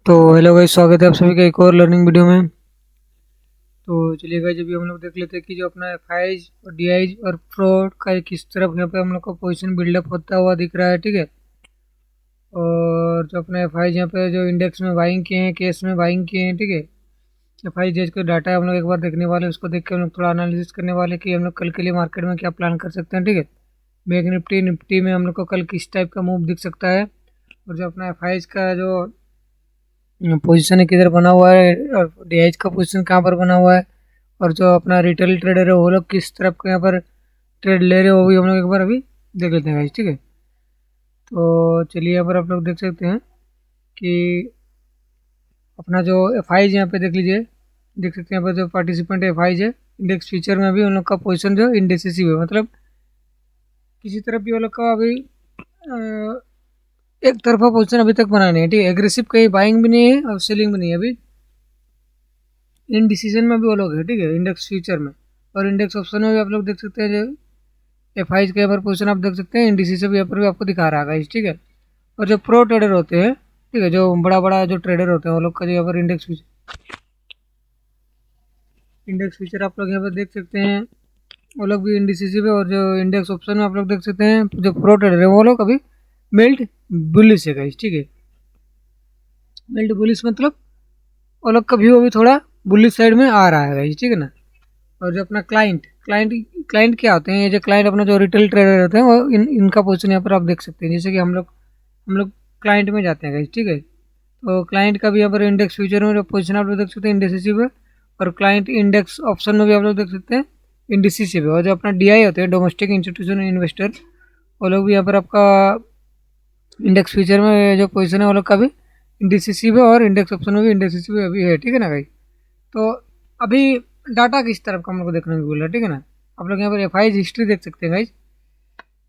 तो hello guys, स्वागत है आप सभी का एक और लर्निंग वीडियो में। तो चलिए गाइस, अभी हम लोग देख लेते हैं कि जो अपना एफआईज और डीआईज और फ्रॉड का किस तरफ यहाँ पे हम लोग को पोजीशन बिल्डअप होता हुआ दिख रहा है, ठीक है। और जो अपना एफआईज यहाँ पे जो इंडेक्स में बाइंग किए हैं, केस में बाइंग किए हैं, ठीक है। एफआईज का डाटा हम लोग एक बार देखने वाले, उसको देख के हम लोग थोड़ा एनालिसिस करने वाले कि हम लोग कल के लिए मार्केट में क्या प्लान कर सकते हैं, ठीक है। बैंक निफ्टी में हम लोग को कल किस टाइप का मूव दिख सकता है, और जो अपना एफआईज का जो पोजीशन किधर बना हुआ है और डीआईज का पोजीशन कहाँ पर बना हुआ है, और जो अपना रिटेल ट्रेडर है वो लोग किस तरफ के यहाँ पर ट्रेड ले रहे हो, वो भी हम लोग एक बार अभी देख लेते हैं गाइस, ठीक है। तो चलिए यहाँ पर आप लोग देख सकते हैं कि अपना जो एफआईज यहाँ पे देख लीजिए, देख सकते हैं यहाँ पर जो पार्टिसिपेंट एफआईज है इंडेक्स फ्यूचर में भी उन लोग का पोजिशन जो इंडेसिसिव है, मतलब किसी तरफ भी वो लोग का अभी एक तरफा पोजिशन अभी तक बना नहीं है, ठीक है। एग्रेसिव कहीं बाइंग भी नहीं है और सेलिंग भी नहीं है, अभी इन डिसीजन में भी वो लोग है, ठीक है, इंडेक्स फ्यूचर में। और इंडेक्स ऑप्शन में भी आप लोग देख सकते हैं, जो एफआईज के यहाँ पर पोजीशन आप देख सकते हैं, इंडिसी से भी यहाँ पर भी आपको दिखा रहा है, ठीक है। और जो प्रो ट्रेडर होते हैं, ठीक है, जो बड़ा बड़ा जो ट्रेडर होते हैं वो लोग का जो यहाँ पर इंडेक्स फीचर आप लोग यहाँ पर देख सकते हैं, वो लोग भी इंडिसिसिव है। और जो इंडेक्स ऑप्शन में आप लोग देख सकते हैं, जो प्रो ट्रेडर है वो लोग अभी मिल्ड बुलिश है गाइस, ठीक है। मिल्ड बुलिश मतलब वो लोग का व्यू अभी थोड़ा बुलिश साइड में आ रहा है गाइस, ठीक है ना। और जो अपना क्लाइंट क्लाइंट क्या होते हैं, ये जो क्लाइंट अपना जो रिटेल ट्रेडर रहते हैं वो इनका पोजीशन यहाँ पर आप देख सकते हैं। जैसे कि हम लोग क्लाइंट में जाते हैं गाइस, ठीक है। तो क्लाइंट का भी यहाँ पर इंडेक्स फ्यूचर में जो पोजीशन आप लोग देख सकते हैं इंडेसिसिव है, और क्लाइंट इंडेक्स ऑप्शन में भी आप लोग देख सकते हैं इंडेसिसिव है। और जो अपना डीआई होते हैं, डोमेस्टिक इंस्टीट्यूशन इन्वेस्टर, वो लोग भी यहाँ पर आपका इंडेक्स फ्यूचर में जो पोजीशन है वो लोग का भी इंडेसिसिव है, और इंडेक्स ऑप्शन में भी इंडेसिसिव अभी है, ठीक है ना गाइस। तो अभी डाटा किस तरफ का हम लोग को देखने को मिल रहा है, ठीक है ना। आप लोग यहाँ पर एफआईज हिस्ट्री देख सकते हैं गाइस।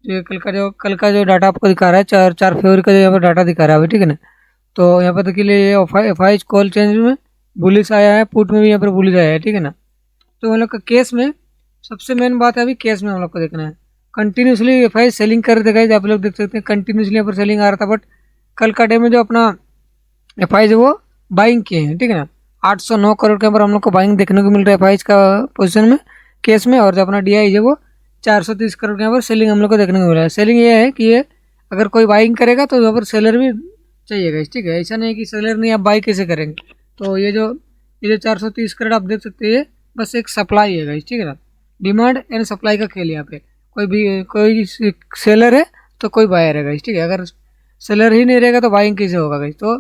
ये कल का जो डाटा आपको दिखा रहा है, 4 फरवरी का जो यहाँ पर डाटा दिखा रहा है अभी, ठीक है ना। तो यहाँ पर देखिए, ये एफआईज कॉल चेंज में बुलिस आया है, पुट में भी यहाँ पर बुलिस आया है, ठीक है ना। तो हम लोग का केस में सबसे मेन बात है, अभी केस में हम लोग को देखना है कंटिन्यूसली एफआईज सेलिंग कर देगा। आप लोग देख सकते हैं कंटिन्यूसली यहाँ पर सेलिंग आ रहा था, बट कल का डे में जो अपना एफआईज है वो बाइंग किए हैं, ठीक है ना। 809 करोड़ के ऊपर हम लोग को बाइंग देखने को मिल रहा है एफआईज का पोजीशन में, केस में। और जो अपना डीआई है वो 430 करोड़ के यहाँ पर सेलिंग हम लोग को देखने को मिला है। सेलिंग ये है कि ये अगर कोई बाइंग करेगा तो यहाँ पर सेलर भी चाहिएगा, ठीक है। ऐसा नहीं कि सेलर नहीं, आप बाई कैसे करेंगे। तो ये जो 430 करोड़ आप देख सकते हैं, बस एक सप्लाई है गाइस, ठीक है ना। डिमांड एंड सप्लाई का खेल यहाँ पे, कोई सेलर है तो कोई बायर है गाइस, ठीक है। अगर सेलर ही नहीं रहेगा तो बाइंग कैसे होगा गाइस। तो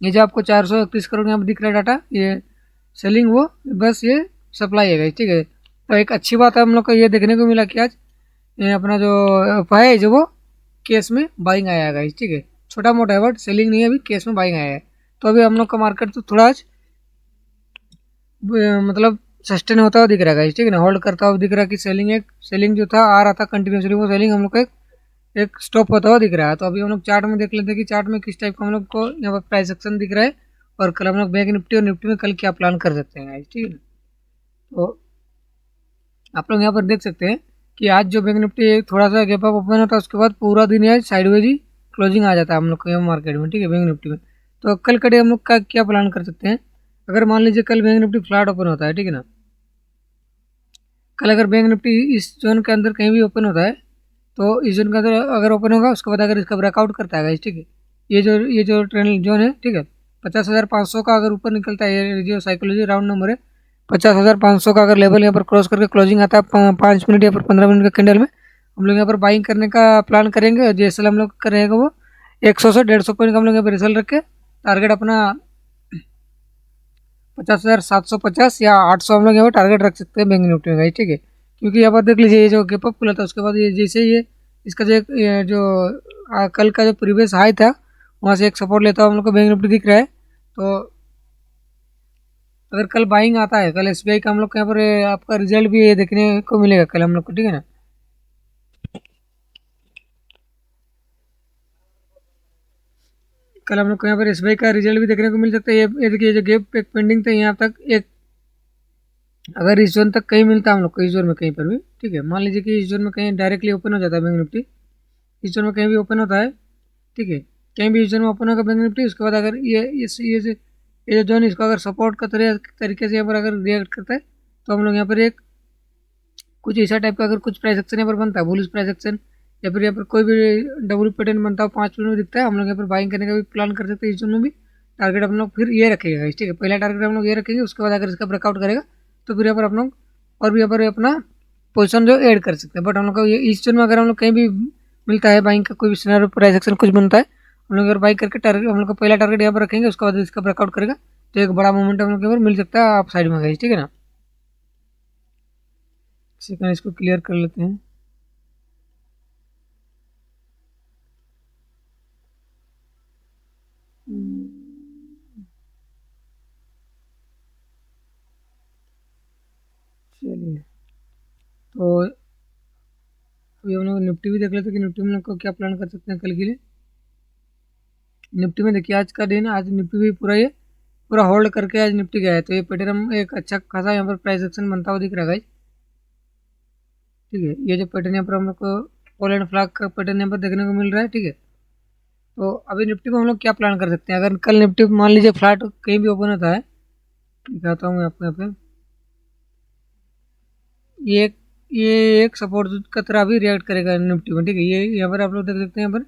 ये जो आपको 431 करोड़ यहाँ पर दिख रहा है डाटा, ये सेलिंग वो बस ये सप्लाई है गाइस, ठीक है। तो एक अच्छी बात है हम लोग को ये देखने को मिला कि आज ये अपना जो एफआई है जो वो केस में बाइंग आया है गाइस, ठीक है। छोटा मोटा है बट सेलिंग नहीं है, अभी केस में बाइंग आया है। तो अभी हम लोग का मार्केट तो थोड़ा आज मतलब सस्टेन होता हुआ दिख रहा है गाइस, ठीक है ना। होल्ड करता हुआ दिख रहा है कि सेलिंग जो था आ रहा था कंटिन्यूसली, वो सेलिंग हम लोग का एक स्टॉप होता हुआ दिख रहा है। तो अभी हम लोग चार्ट में देख लेते हैं कि चार्ट में किस टाइप का हम लोग को यहाँ पर प्राइस एक्शन दिख रहा है, और कल हम लोग बैंक निफ्टी और निफ्टी में कल क्या प्लान कर सकते हैं, ठीक है ना। तो आप लोग यहाँ पर देख सकते हैं कि आज जो बैंक निफ्टी थोड़ा सा गैप अप ओपन होता है, उसके बाद पूरा दिन आज साइडवेज ही क्लोजिंग आ जाता है हम लोग को यहाँ मार्केट में, ठीक है, बैंक निफ्टी में। तो कल का डे हम लोग का क्या प्लान कर सकते हैं, अगर मान लीजिए कल बैंक निफ्टी फ्लैट ओपन होता है, ठीक है ना। कल अगर बैंक निफ्टी इस जोन के अंदर कहीं भी ओपन होता है, तो इस जोन के अंदर अगर ओपन होगा, उसके बाद अगर इसका ब्रेकआउट करता है, ठीक है, ये जो ट्रेंड जोन है, ठीक है, 50,500 का अगर ऊपर निकलता है, ये जो साइकोलॉजी राउंड नंबर है, 50,500 का अगर लेवल यहाँ पर क्रॉस करके क्लोजिंग आता है 5 मिनट या फिर 15 मिनट का कैंडल में, हम लोग यहाँ पर बाइंग करने का प्लान करेंगे। और जैसे हम लोग करेंगे वो 100 से 150 पॉइंट का हम लोग यहाँ पर रिजल्ट रख के टारगेट अपना 50,750 या 800 हम लोग यहाँ पर टारगेट रख सकते हैं बैंक निफ्टी में, ठीक है। क्योंकि यहाँ पर देख लीजिए, ये जो गैप अप खुला था उसके बाद ये जैसे ये इसका कल का जो प्रीवियस हाई था, वहाँ से एक सपोर्ट लेता हुआ हम लोग को बैंक निफ्टी दिख रहा है। तो अगर कल बाइंग आता है, कल एसबीआई का हम लोग यहाँ पर आपका रिजल्ट भी ये देखने को मिलेगा कल हम लोग को, ठीक है ना। कल हम लोग को यहाँ पर एसबीआई का रिजल्ट भी देखने को मिल सकता है। ये देखिए, जो गैप एक पेंडिंग था यहाँ तक, एक अगर इस जोन तक कहीं मिलता है हम लोग को, इस जोन में कहीं पर भी, ठीक है, मान लीजिए कि इस जोन में कहीं डायरेक्टली ओपन हो जाता है बैंक निफ्टी, इस जोन में कहीं भी ओपन होता है, ठीक है, कहीं भी इस जोन में ओपन होगा बैंक निफ्टी, उसके बाद अगर ये जो जोन इसको अगर सपोर्ट का तरीके से यहाँ पर अगर रिएक्ट करता है तो हम लोग यहाँ पर एक कुछ ऐसा टाइप का अगर कुछ प्राइस एक्शन यहाँ पर बनता है, बुलिश प्राइस एक्शन, या फिर यहाँ पर कोई भी डब्ल्यू पैटर्न बनता है 5 मिनट में दिखता है, हम लोग यहाँ पर बाइंग करने का भी प्लान कर सकते हैं। इस जोन में भी टारगेट हम लोग फिर ये रखेगा, ठीक है, पहला टारगेट हम लोग ये रखेंगे, उसके बाद अगर इसका ब्रेकआउट करेगा तो फिर यहाँ पर हम लोग और भी यहाँ पर अपना पोजीशन जो ऐड कर सकते हैं। बट हम लोग को ये इस जोन में अगर हम लोग कहीं भी मिलता है बाइंग का कोई भी सिनेरियो प्राइस एक्शन कुछ बनता है, हम लोग अगर बाई करके टारगेट हम लोग का पहला टारगेट यहाँ पर रखेंगे, उसके बाद इसका ब्रेकआउट करेगा तो एक बड़ा मूवमेंट हम लोग यहाँ पर मिल सकता है आप साइड में गाइस, ठीक है ना। सेकंड इसको क्लियर कर लेते हैं। चलिए, तो अभी हम लोग निफ्टी भी देख लेते हैं कि निफ्टी में लोग को क्या प्लान कर सकते हैं कल के लिए। निफ्टी में देखिए आज का दिन, आज निफ्टी भी पूरा होल्ड करके आज निफ्टी गया है, तो ये पैटर्न एक अच्छा खासा यहाँ पर प्राइस एक्शन बनता हुआ दिख रहा है, ठीक है। ये जो पैटर्न यहाँ पर हम लोग को पोलैंड फ्लैग का पैटर्न यहाँ पर देखने को मिल रहा है, ठीक है। तो अभी निफ्टी में हम लोग क्या प्लान कर सकते हैं अगर कल निफ्टी मान लीजिए फ्लैट कहीं भी ओपन होता है, दिखाता हूँ आपको यहाँ पे, ये एक सपोर्ट का तरह भी रिएक्ट करेगा निफ्टी में, ठीक है। ये यहाँ पर आप लोग देख सकते हैं, यहाँ पर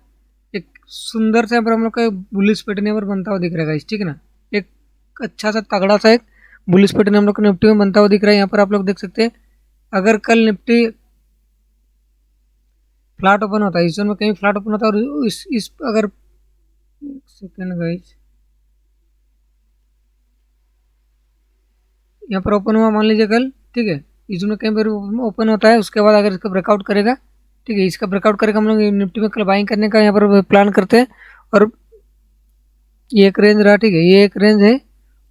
एक सुंदर से यहाँ पर हम लोग का बुलिश पैटर्न यहाँ पर बनता हुआ दिख रहा है, ठीक है ना। एक अच्छा सा तगड़ा सा एक बुलिश पैटर्न हम लोग को निफ्टी में बनता हुआ दिख रहा है। यहाँ पर आप लोग देख सकते हैं अगर कल निफ्टी फ्लैट ओपन होता है, इस जोन में कहीं फ्लैट ओपन होता है और इस अगर एक सेकेंड गाइस, यहाँ पर ओपन हुआ मान लीजिए कल, ठीक है, इस जोन में कहीं पर ओपन होता है, उसके बाद अगर इसका ब्रेकआउट करेगा, ठीक है, इसका ब्रेकआउट करेगा, हम लोग निफ्टी में कल बाइंग करने का यहाँ पर प्लान करते हैं। और ये एक रेंज रहा, ठीक है, ये एक रेंज है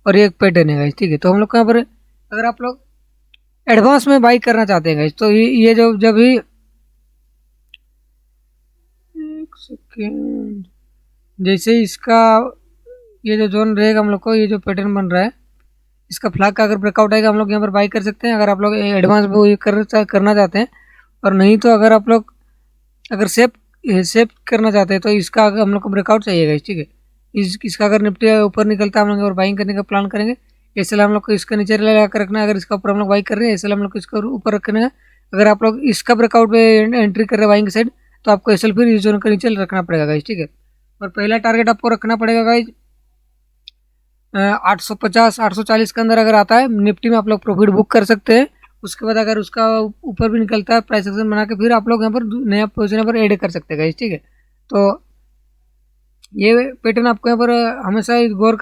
और ये एक पैटर्न है गाइस, ठीक है। तो हम लोग यहाँ पर अगर आप लोग एडवांस में बाई करना चाहते हैं गाइस, तो ये जो जब भी एक सेकेंड, जैसे इसका ये जो जोन रहेगा हम लोग को, ये जो पैटर्न बन रहा है, इसका फ्लैग का अगर ब्रेकआउट आएगा हम लोग यहाँ पर बाई कर सकते हैं अगर आप लोग एडवांस में करना चाहते हैं। और नहीं तो अगर आप लोग अगर सेफ करना चाहते हैं तो इसका हम लोग को ब्रेकआउट चाहिएगा, ठीक है। इसका अगर निफ्टी ऊपर निकलता है हम लोग और बाइंग करने का प्लान करेंगे। इसलिए हम लोग को इसका नीचे लगा कर रखना है, अगर इसका ऊपर हम लोग बाई कर रहे हैं इसलिए हम लोग को इसका ऊपर रखना है। अगर आप लोग इसका ब्रेकआउट पे एंट्री कर रहे हैं बाइंग की साइड तो आपको एसएल फिर इस जोन का नीचे रखना पड़ेगा गाइस, ठीक है। और पहला टारगेट आपको रखना पड़ेगा गाइस 850 840 के अंदर अगर आता है निफ्टी में आप लोग प्रॉफिट बुक कर सकते हैं। उसके बाद अगर उसका ऊपर भी निकलता है प्राइस एक्शन बना के फिर आप लोग यहाँ पर नया पोजीशन पर ऐड कर सकते हैं गाइस, ठीक है। तो ये पैटर्न आपको यहाँ पर हमेशा गौर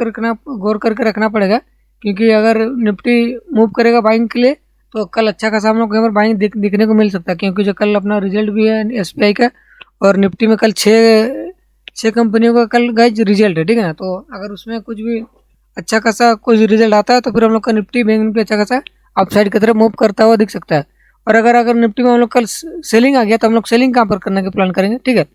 करके रखना पड़ेगा, क्योंकि अगर निफ्टी मूव करेगा बाइंग के लिए तो कल अच्छा खासा हम लोग यहाँ पर बाइंग दिखने को मिल सकता है, क्योंकि जो कल अपना रिजल्ट भी है एसबीआई का और निफ्टी में कल छः कंपनियों का कल गाइज रिजल्ट है, ठीक है ना। तो अगर उसमें कुछ भी अच्छा खासा कुछ रिजल्ट आता है तो फिर हम लोग का निफ्टी बैंक निफ्टी अच्छा खासा अपसाइड की तरफ मूव करता हुआ दिख सकता है। और अगर निफ्टी में हम लोग कल सेलिंग आ गया तो हम लोग सेलिंग कहाँ पर करने का प्लान करेंगे, ठीक है।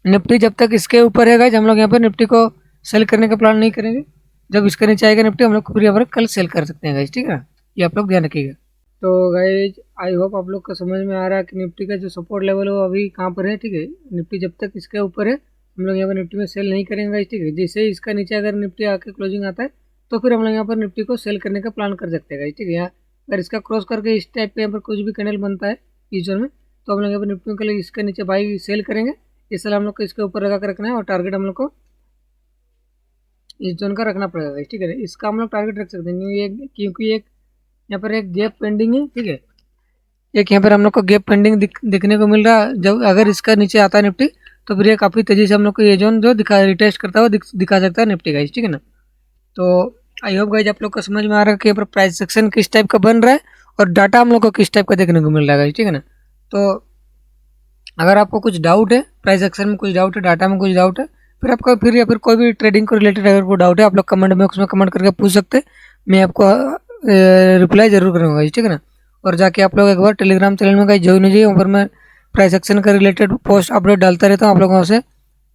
निफ्टी जब तक इसके ऊपर है गाइज हम लोग यहाँ पर निफ्टी को सेल करने का प्लान नहीं करेंगे। जब इसके नीचे आएगा निफ्टी हम लोग फिर यहाँ पर कल सेल कर सकते हैं गाइज, ठीक है ना, ये आप लोग ध्यान रखिएगा। तो गाइज आई होप आप लोग को समझ में आ रहा है कि निफ्टी का जो सपोर्ट लेवल है वो अभी कहाँ पर है, ठीक है। निफ्टी जब तक इसके ऊपर है हम लोग यहाँ पर निफ्टी में सेल नहीं करेंगे गाइज, ठीक है। जैसे इसका नीचे अगर निफ्टी आके क्लोजिंग आता है तो फिर हम लोग यहाँ पर निफ्टी को सेल करने का प्लान कर सकते हैं गाइज, ठीक है। यहाँ अगर इसका क्रॉस करके इस टाइप पे यहाँ पर कुछ भी कैंडल बनता है इस जोन में तो हम लोग यहाँ पर निफ्टी के लिए इसके नीचे बाई सेल करेंगे। इसलिए हम लोग को इसके ऊपर लगा कर रखना है और टारगेट हम लोग को इस जोन का रखना पड़ेगा, ठीक है। इसका हम लोग टारगेट रख सकते हैं क्योंकि एक यहाँ पर एक गैप पेंडिंग है, ठीक है। एक यहाँ पर हम लोग को गैप पेंडिंग दिखने को मिल रहा है। जब अगर इसका नीचे आता है निफ्टी तो फिर ये काफ़ी तेज़ी से हम लोग को ये जोन जो रिटेस्ट करता हुआ दिखा सकता है निफ्टी गाइज, ठीक है ना। तो आई होप गाइज आप लोग को समझ में आ रहा है कि यहाँ पर प्राइस सेक्शन किस टाइप का बन रहा है और डाटा हम लोग को किस टाइप का देखने को मिल रहा है गाइज, ठीक है ना। तो अगर आपको कुछ डाउट है, प्राइस एक्शन में कुछ डाउट है, डाटा में कुछ डाउट है, फिर आपको या फिर कोई भी ट्रेडिंग को रिलेटेड अगर कोई डाउट है आप लोग कमेंट बॉक्स में कमेंट करके पूछ सकते हैं, मैं आपको रिप्लाई जरूर करूँगा, ठीक है ना। और जाके आप लोग एक बार टेलीग्राम चैनल में गाइस ज्वाइन हो जाइए, वहाँ पर मैं प्राइस एक्शन का रिलेटेड पोस्ट अपडेट डालता रहता हूँ आप लोगों से,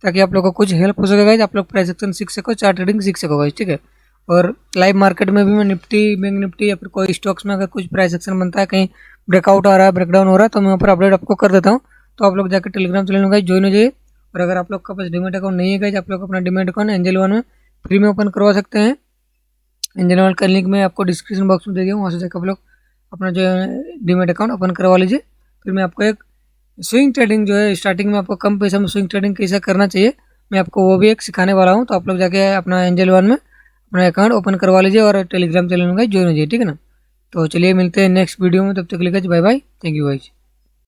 ताकि आप लोगों को कुछ हेल्प हो सके गाइस, आप लोग प्राइस एक्शन सीख सको, चार्ट ट्रेडिंग सीख सको गाइस, ठीक है। और लाइव मार्केट में भी मैं निफ्टी बैंक निफ्टी या फिर कोई स्टॉक्स में अगर कुछ प्राइस एक्शन बनता है, कहीं ब्रेकआउट आ रहा है, ब्रेकडाउन हो रहा है, तो मैं वहाँ पर अपडेट आपको कर देता हूँ। तो आप लोग जाकर टेलीग्राम चैनल में गाइस ज्वाइन हो जाइए और अगर आप लोग का पास डीमेट अकाउंट नहीं है गाइज, आप लोग अपना डीमेट अकाउंट एंजल वन में फ्री में ओपन करवा सकते हैं। एंजल वन का लिंक मैं आपको डिस्क्रिप्शन बॉक्स में दे दिया हूँ, वहाँ से जाकर आप लोग अपना जो है डीमेट अकाउंट ओपन करवा लीजिए। फिर मैं आपको एक स्विंग ट्रेडिंग जो है स्टार्टिंग में आपको कम पैसा में स्विंग ट्रेडिंग कैसा करना चाहिए मैं आपको वो भी एक सिखाने वाला हूँ। तो आप लोग जाके अपना एंजल वन में अपना अकाउंट ओपन करवा लीजिए और टेलीग्राम चैनल में ज्वाइन हो जाइए, ठीक है ना। तो चलिए मिलते हैं नेक्स्ट वीडियो में, तब तक के लिए bye bye, thank you guys.